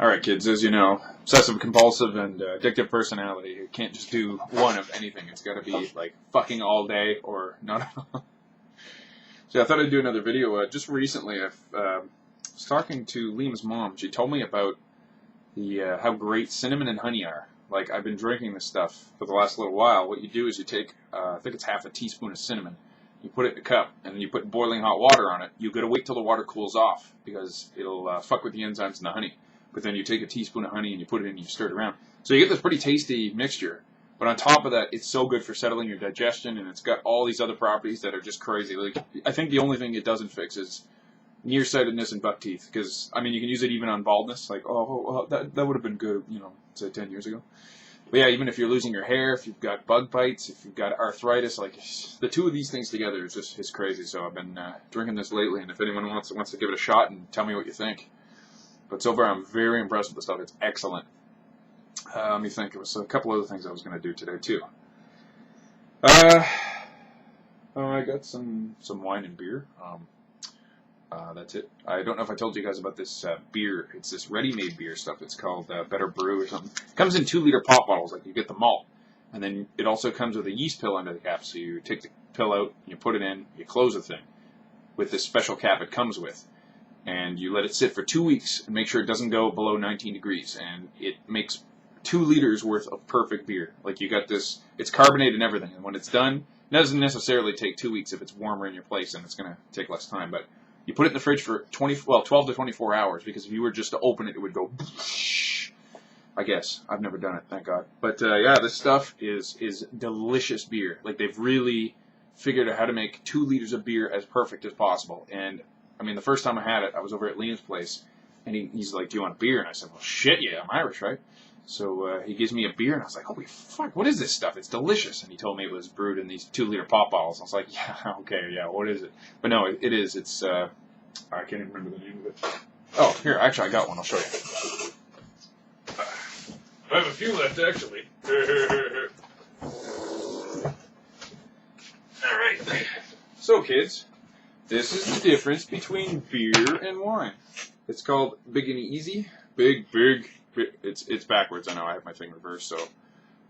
Alright kids, as you know, obsessive compulsive and addictive personality. You can't just do one of anything. It's gotta be like fucking all day or not at all. So I thought I'd do another video. Just recently I was talking to Liam's mom. She told me about the how great cinnamon and honey are. Like, I've been drinking this stuff for the last little while. What you do is you take, I think it's half a teaspoon of cinnamon. You put it in a cup, and then you put boiling hot water on it. You gotta wait till the water cools off, because it'll fuck with the enzymes in the honey. But then you take a teaspoon of honey and you put it in and you stir it around. So you get this pretty tasty mixture. But on top of that, it's so good for settling your digestion, and it's got all these other properties that are just crazy. Like, I think the only thing it doesn't fix is nearsightedness and buck teeth. Because, I mean, you can use it even on baldness. Like, that would have been good, you know, say 10 years ago. But yeah, even if you're losing your hair, if you've got bug bites, if you've got arthritis, like, the two of these things together is just it's crazy. So I've been drinking this lately, and if anyone wants to give it a shot and tell me what you think. But so far, I'm very impressed with the stuff. It's excellent. Let me think. There was a couple other things I was going to do today, too. I got some wine and beer. That's it. I don't know if I told you guys about this beer. It's this ready-made beer stuff. It's called Better Brew or something. It comes in 2-liter pop bottles. Like, you get the malt. And then it also comes with a yeast pill under the cap. So you take the pill out, you put it in, you close the thing with this special cap it comes with. And you let it sit for 2 weeks and make sure it doesn't go below 19 degrees. And it makes 2 liters worth of perfect beer. Like, you got this, it's carbonated and everything. And when it's done, it doesn't necessarily take 2 weeks if it's warmer in your place, and it's going to take less time. But you put it in the fridge for 12 to 24 hours, because if you were just to open it, it would go, I guess. I've never done it, thank God. But yeah, this stuff is delicious beer. Like, they've really figured out how to make 2 liters of beer as perfect as possible. And I mean, the first time I had it, I was over at Liam's place, and he's like, "Do you want a beer?" And I said, "Well, shit, yeah, I'm Irish, right?" So he gives me a beer, and I was like, "Holy fuck, what is this stuff? It's delicious." And he told me it was brewed in these 2-liter pop bottles. I was like, "Yeah, okay, yeah, what is it?" But no, it is. It's, I can't even remember the name of it. Oh, here, actually, I got one. I'll show you. I have a few left, actually. All right. So, kids, this is the difference between beer and wine. It's called Big and Easy. Big. It's backwards. I know. I have my thing reversed, so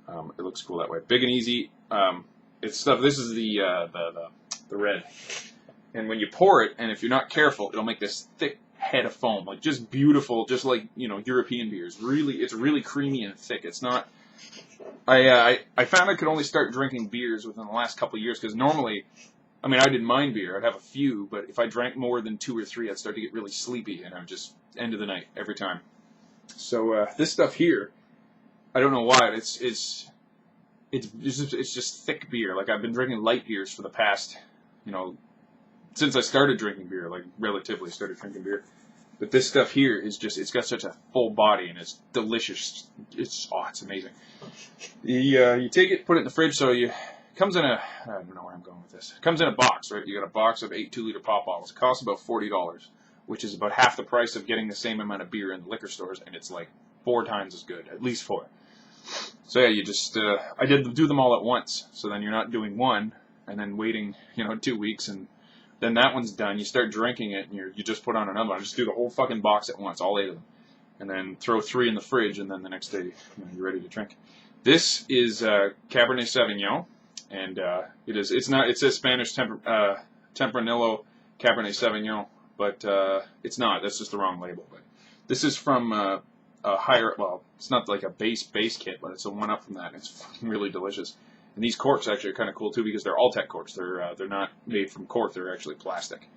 it looks cool that way. Big and Easy. It's stuff. This is the red. And when you pour it, and if you're not careful, it'll make this thick head of foam, like just beautiful, just like, you know, European beers. It's really creamy and thick. It's not. I found I could only start drinking beers within the last couple of years, because normally, I mean, I didn't mind beer. I'd have a few, but if I drank more than 2 or 3, I'd start to get really sleepy, and I would just end of the night every time. So this stuff here, I don't know why. It's just thick beer. Like, I've been drinking light beers for the past, you know, since I started drinking beer. Like, relatively started drinking beer. But this stuff here is just, it's got such a full body, and it's delicious. It's amazing. You take it, put it in the fridge, so it comes in I don't know where I'm going with this. It comes in a box, right? You got a box of 8 2-liter pop bottles. It costs about $40, which is about half the price of getting the same amount of beer in the liquor stores, and it's like 4 times as good, at least 4. So yeah, you just, I did do them all at once, so then you're not doing one, and then waiting, 2 weeks, and then that one's done. You start drinking it, and you just put on another one. Just do the whole fucking box at once, all 8 of them, and then throw 3 in the fridge, and then the next day, you're ready to drink. This is Cabernet Sauvignon. And it says Spanish Tempranillo Cabernet Sauvignon, but it's not. That's just the wrong label. But this is from a higher, well, it's not like a base kit, but it's a one up from that. And it's really delicious. And these corks actually are kind of cool too, because they're Alltech corks. They're not made from cork. They're actually plastic.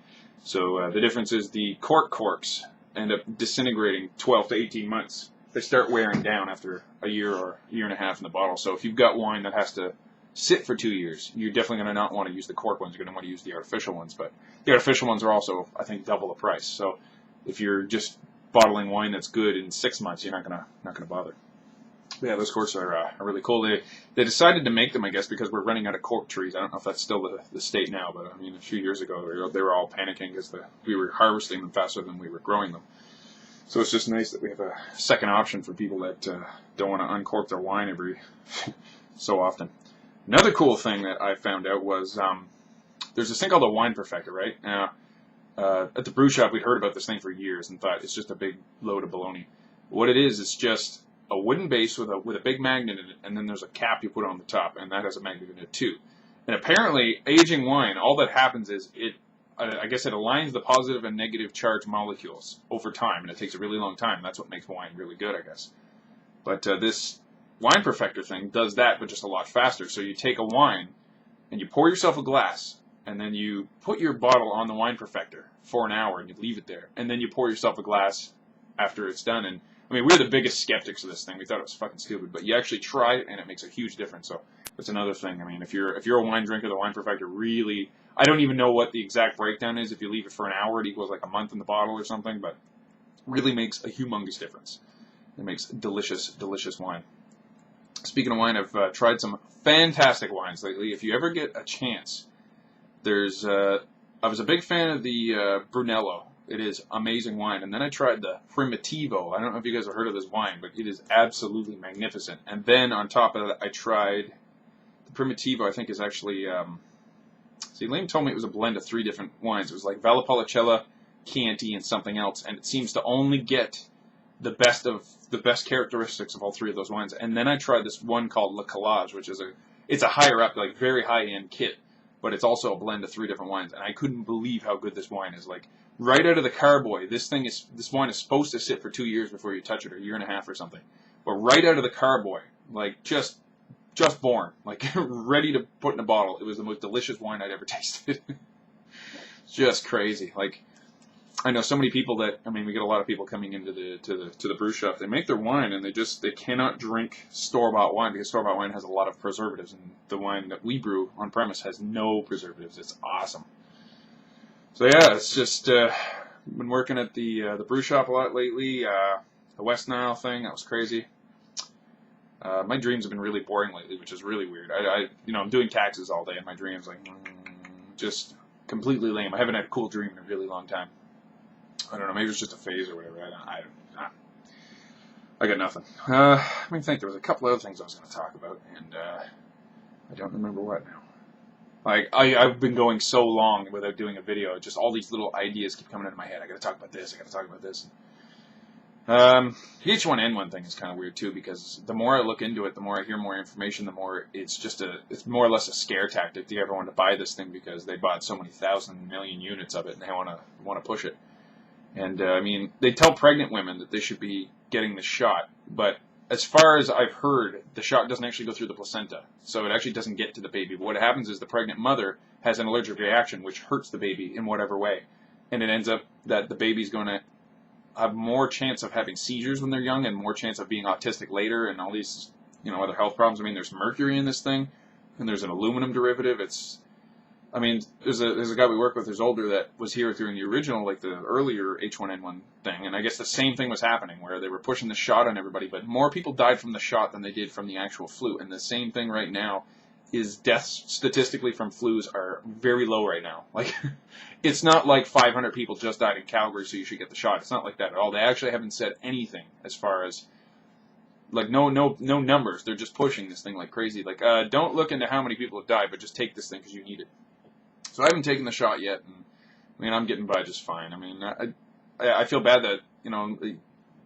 So the difference is the corks end up disintegrating 12 to 18 months. They start wearing down after a year or a year and a half in the bottle. So if you've got wine that has to sit for 2 years, you're definitely going to not want to use the cork ones. You're going to want to use the artificial ones. But the artificial ones are also, I think, double the price. So if you're just bottling wine that's good in 6 months, you're not gonna bother. But yeah, those corks are really cool. They decided to make them, I guess, because we're running out of cork trees. I don't know if that's still the state now, but I mean, a few years ago they were all panicking because we were harvesting them faster than we were growing them. So it's just nice that we have a second option for people that don't want to uncork their wine every so often. Another cool thing that I found out was there's this thing called a wine perfector, right? Now, at the brew shop, we'd heard about this thing for years and thought it's just a big load of baloney. What it is, it's just a wooden base with a big magnet in it, and then there's a cap you put on the top, and that has a magnet in it too. And apparently, aging wine, all that happens is I guess it aligns the positive and negative charge molecules over time, and it takes a really long time. That's what makes wine really good, I guess. But this wine perfector thing does that, but just a lot faster. So you take a wine, and you pour yourself a glass, and then you put your bottle on the wine perfector for an hour, and you leave it there. And then you pour yourself a glass after it's done. And I mean, we're the biggest skeptics of this thing. We thought it was fucking stupid, but you actually try it, and it makes a huge difference. So that's another thing. I mean, if you're a wine drinker, the wine perfector really, I don't even know what the exact breakdown is. If you leave it for an hour, it equals like a month in the bottle or something, but really makes a humongous difference. It makes delicious, delicious wine. Speaking of wine, I've tried some fantastic wines lately. If you ever get a chance, I was a big fan of the Brunello. It is amazing wine. And then I tried the Primitivo. I don't know if you guys have heard of this wine, but it is absolutely magnificent. And then on top of that, I tried the Primitivo. I think is actually, see, Liam told me it was a blend of 3 different wines. It was like Valpolicella, Chianti, and something else. And it seems to only get the best characteristics of all 3 of those wines. And then I tried this one called Le Collage, which is it's a higher up, like very high end kit, but it's also a blend of 3 different wines. And I couldn't believe how good this wine is. Like right out of the carboy, this wine is supposed to sit for 2 years before you touch it, or a year and a half or something. But right out of the carboy, like just born, like ready to put in a bottle. It was the most delicious wine I'd ever tasted. Just crazy. Like, I know so many people that, I mean, we get a lot of people coming into the brew shop. They make their wine and they cannot drink store-bought wine because store-bought wine has a lot of preservatives, and the wine that we brew on premise has no preservatives. It's awesome. So yeah, it's just been working at the brew shop a lot lately. The West Nile thing, that was crazy. My dreams have been really boring lately, which is really weird. I'm doing taxes all day, and my dreams just completely lame. I haven't had a cool dream in a really long time. I don't know, maybe it's just a phase or whatever. I got nothing. Let me think. There was a couple other things I was going to talk about, and I don't remember what now. Like, I've been going so long without doing a video. Just all these little ideas keep coming into my head. I got to talk about this. I got to talk about this. The H1N1 thing is kind of weird too, because the more I look into it, the more I hear more information, the more it's more or less a scare tactic to everyone to buy this thing because they bought so many thousand million units of it and they want to push it. And I mean, they tell pregnant women that they should be getting the shot, but as far as I've heard, the shot doesn't actually go through the placenta, so it actually doesn't get to the baby. But what happens is the pregnant mother has an allergic reaction, which hurts the baby in whatever way, and it ends up that the baby's going to have more chance of having seizures when they're young and more chance of being autistic later and all these, other health problems. I mean, there's mercury in this thing, and there's an aluminum derivative. There's a guy we work with who's older that was here during the original, like the earlier H1N1 thing, and I guess the same thing was happening where they were pushing the shot on everybody, but more people died from the shot than they did from the actual flu. And the same thing right now is deaths statistically from flus are very low right now. Like, it's not like 500 people just died in Calgary, so you should get the shot. It's not like that at all. They actually haven't said anything as far as, like, no numbers. They're just pushing this thing like crazy. Like, don't look into how many people have died, but just take this thing because you need it. So I haven't taken the shot yet, and I'm getting by just fine. I feel bad that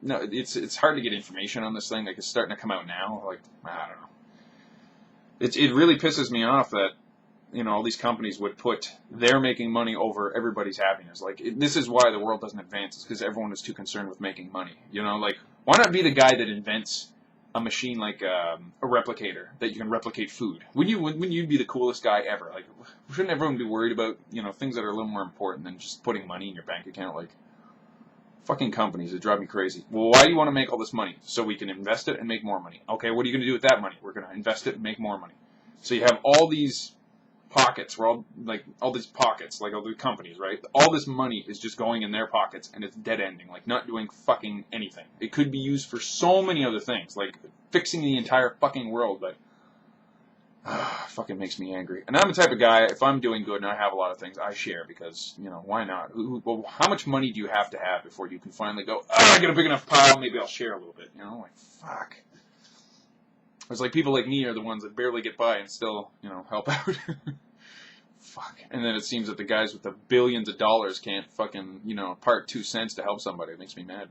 it's hard to get information on this thing. Like, it's starting to come out now. Like, I don't know. It really pisses me off that all these companies would put they're making money over everybody's happiness. Like, this is why the world doesn't advance. It's because everyone is too concerned with making money. Like, why not be the guy that invents a machine like a replicator that you can replicate food? Wouldn't you be the coolest guy ever? Like, shouldn't everyone be worried about things that are a little more important than just putting money in your bank account? Like, fucking companies that drive me crazy. Well, why do you want to make all this money? So we can invest it and make more money. Okay, what are you going to do with that money? We're going to invest it and make more money. So you have all these pockets, all these pockets, like all the companies, right? All this money is just going in their pockets, and it's dead ending, like not doing fucking anything. It could be used for so many other things, like fixing the entire fucking world, but fucking makes me angry. And I'm the type of guy, if I'm doing good and I have a lot of things, I share because, why not? Well, how much money do you have to have before you can finally go, I got a big enough pile, maybe I'll share a little bit, like, fuck. It's like people like me are the ones that barely get by and still, help out. Fuck. And then it seems that the guys with the billions of dollars can't fucking, part 2 cents to help somebody. It makes me mad.